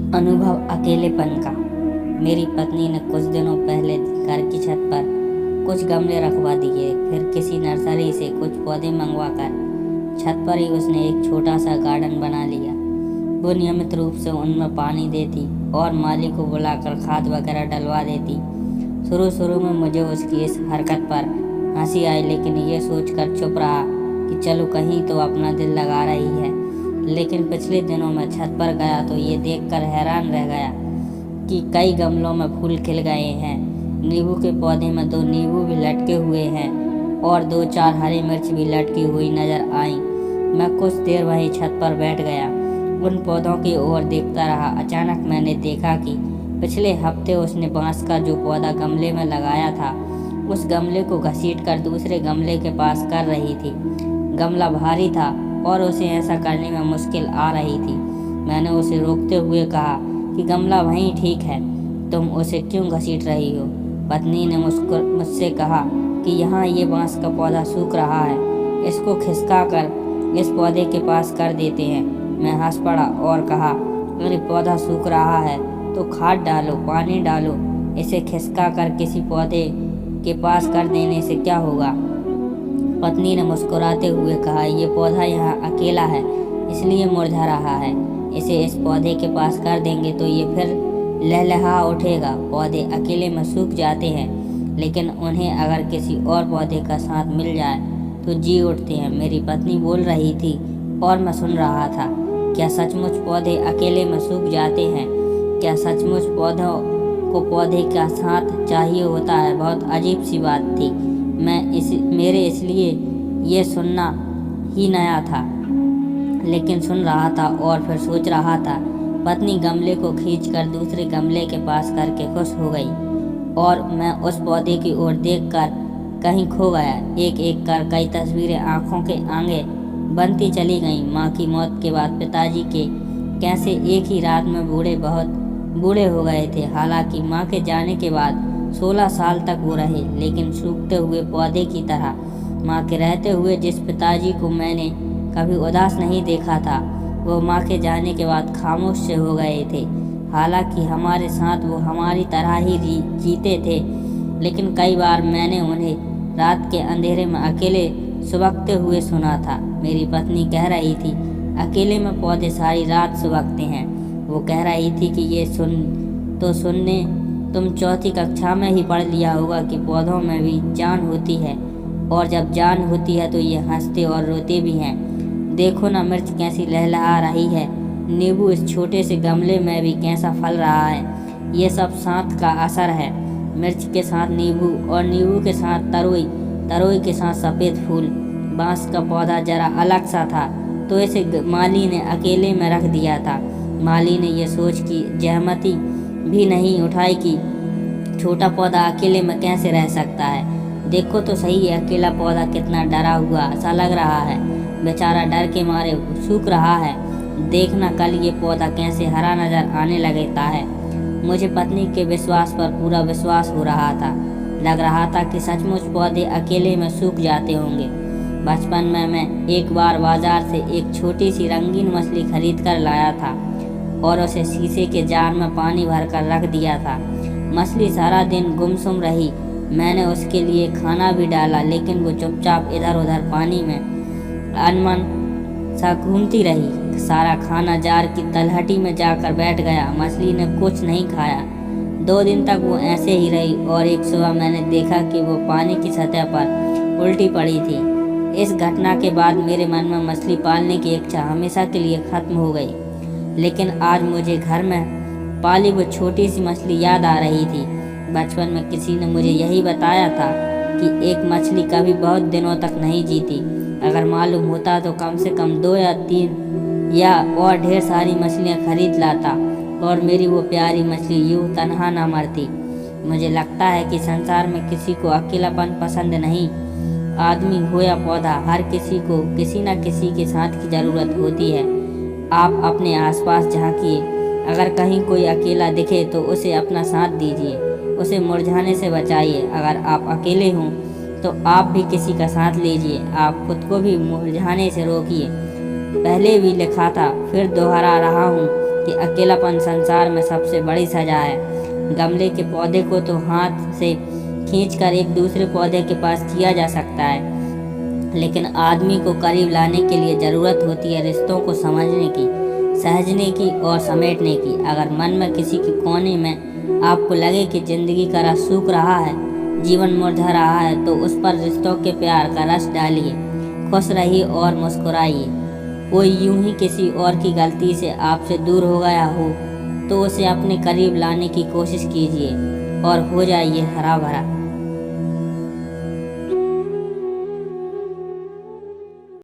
अनुभव अकेलेपन का। मेरी पत्नी ने कुछ दिनों पहले घर की छत पर कुछ गमले रखवा दिए, फिर किसी नर्सरी से कुछ पौधे मंगवाकर छत पर ही उसने एक छोटा सा गार्डन बना लिया। वो नियमित रूप से उनमें पानी देती और माली को बुलाकर खाद वगैरह डलवा देती। शुरू में मुझे उसकी इस हरकत पर हंसी आई, लेकिन ये सोचकर चुप रहा कि चलो कहीं तो अपना दिल लगा रही है। लेकिन पिछले दिनों में छत पर गया तो ये देखकर हैरान रह गया कि कई गमलों में फूल खिल गए हैं। नींबू के पौधे में 2 नींबू भी लटके हुए हैं और 2-4 हरी मिर्च भी लटकी हुई नजर आई। मैं कुछ देर वहीं छत पर बैठ गया, उन पौधों की ओर देखता रहा। अचानक मैंने देखा कि पिछले हफ्ते उसने बांस का जो पौधा गमले में लगाया था, उस गमले को घसीटकर दूसरे गमले के पास कर रही थी। गमला भारी था और उसे ऐसा करने में मुश्किल आ रही थी। मैंने उसे रोकते हुए कहा कि गमला वहीं ठीक है, तुम उसे क्यों घसीट रही हो? पत्नी ने मुझसे कहा कि यहाँ ये बांस का पौधा सूख रहा है, इसको खिसका कर इस पौधे के पास कर देते हैं। मैं हंस पड़ा और कहा, अरे पौधा सूख रहा है तो खाद डालो, पानी डालो, इसे खिसका कर किसी पौधे के पास कर देने से क्या होगा? पत्नी ने मुस्कुराते हुए कहा, ये पौधा यहाँ अकेला है इसलिए मुरझा रहा है, इसे इस पौधे के पास कर देंगे तो ये फिर लहलहा उठेगा। पौधे अकेले में सूख जाते हैं, लेकिन उन्हें अगर किसी और पौधे का साथ मिल जाए तो जी उठते हैं। मेरी पत्नी बोल रही थी और मैं सुन रहा था। क्या सचमुच पौधे अकेले में सूख जाते हैं? क्या सचमुच पौधों को पौधे का साथ चाहिए होता है? बहुत अजीब सी बात थी। मेरे इसलिए ये सुनना ही नया था, लेकिन सुन रहा था और फिर सोच रहा था। पत्नी गमले को खींचकर दूसरे गमले के पास करके खुश हो गई और मैं उस पौधे की ओर देखकर कहीं खो गया। एक एक कर कई तस्वीरें आंखों के आगे बनती चली गईं। माँ की मौत के बाद पिताजी के कैसे एक ही रात में बहुत बूढ़े हो गए थे। हालांकि माँ के जाने के बाद 16 साल तक वो रहे, लेकिन सूखते हुए पौधे की तरह। माँ के रहते हुए जिस पिताजी को मैंने कभी उदास नहीं देखा था, वो माँ के जाने के बाद खामोश से हो गए थे। हालांकि हमारे साथ वो हमारी तरह ही जीते थे, लेकिन कई बार मैंने उन्हें रात के अंधेरे में अकेले सुबकते हुए सुना था। मेरी पत्नी कह रही थी, अकेले में पौधे सारी रात सुबकते हैं। वो कह रही थी कि ये सुनने तुम 4वीं कक्षा में ही पढ़ लिया होगा कि पौधों में भी जान होती है, और जब जान होती है तो ये हंसते और रोते भी हैं। देखो ना मिर्च कैसी लहलहा रही है, नींबू इस छोटे से गमले में भी कैसा फल रहा है। ये सब साथ का असर है। मिर्च के साथ नींबू और नींबू के साथ तरोई, तरोई के साथ सफ़ेद फूल। बांस का पौधा जरा अलग सा था तो इसे माली ने अकेले में रख दिया था। माली ने यह सोच की जहमती भी नहीं उठाई कि छोटा पौधा अकेले में कैसे रह सकता है। देखो तो सही, है अकेला पौधा कितना डरा हुआ सा लग रहा है, बेचारा डर के मारे सूख रहा है। देखना कल ये पौधा कैसे हरा नजर आने लगता है। मुझे पत्नी के विश्वास पर पूरा विश्वास हो रहा था। लग रहा था कि सचमुच पौधे अकेले में सूख जाते होंगे। बचपन में मैं एक बार बाजार से एक छोटी सी रंगीन मछली खरीद कर लाया था और उसे शीशे के जार में पानी भरकर रख दिया था। मछली सारा दिन गुमसुम रही। मैंने उसके लिए खाना भी डाला, लेकिन वो चुपचाप इधर उधर पानी में अनमन सा घूमती रही। सारा खाना जार की तलहटी में जाकर बैठ गया। मछली ने कुछ नहीं खाया। 2 दिन तक वो ऐसे ही रही और एक सुबह मैंने देखा कि वो पानी की सतह पर उल्टी पड़ी थी। इस घटना के बाद मेरे मन में मछली पालने की इच्छा हमेशा के लिए खत्म हो गई। लेकिन आज मुझे घर में पाली वो छोटी सी मछली याद आ रही थी। बचपन में किसी ने मुझे यही बताया था कि एक मछली कभी बहुत दिनों तक नहीं जीती। अगर मालूम होता तो कम से कम 2 या 3 या और ढेर सारी मछलियाँ खरीद लाता और मेरी वो प्यारी मछली यूं तनहा ना मरती। मुझे लगता है कि संसार में किसी को अकेलापन पसंद नहीं। आदमी हो या पौधा, हर किसी को किसी न किसी के साथ की ज़रूरत होती है। आप अपने आसपास झांकिए, अगर कहीं कोई अकेला दिखे तो उसे अपना साथ दीजिए, उसे मुरझाने से बचाइए। अगर आप अकेले हों तो आप भी किसी का साथ लीजिए, आप खुद को भी मुरझाने से रोकिए। पहले भी लिखा था, फिर दोहरा रहा हूँ कि अकेलापन संसार में सबसे बड़ी सजा है। गमले के पौधे को तो हाथ से खींचकर एक दूसरे पौधे के पास किया जा सकता है, लेकिन आदमी को करीब लाने के लिए ज़रूरत होती है रिश्तों को समझने की, सहजने की और समेटने की। अगर मन में किसी के कोने में आपको लगे कि जिंदगी का रस सूख रहा है, जीवन मुरझा रहा है, तो उस पर रिश्तों के प्यार का रस डालिए, खुश रहिए और मुस्कुराइए। कोई यूं ही किसी और की गलती से आपसे दूर हो गया हो तो उसे अपने करीब लाने की कोशिश कीजिए और हो जाइए हरा भरा।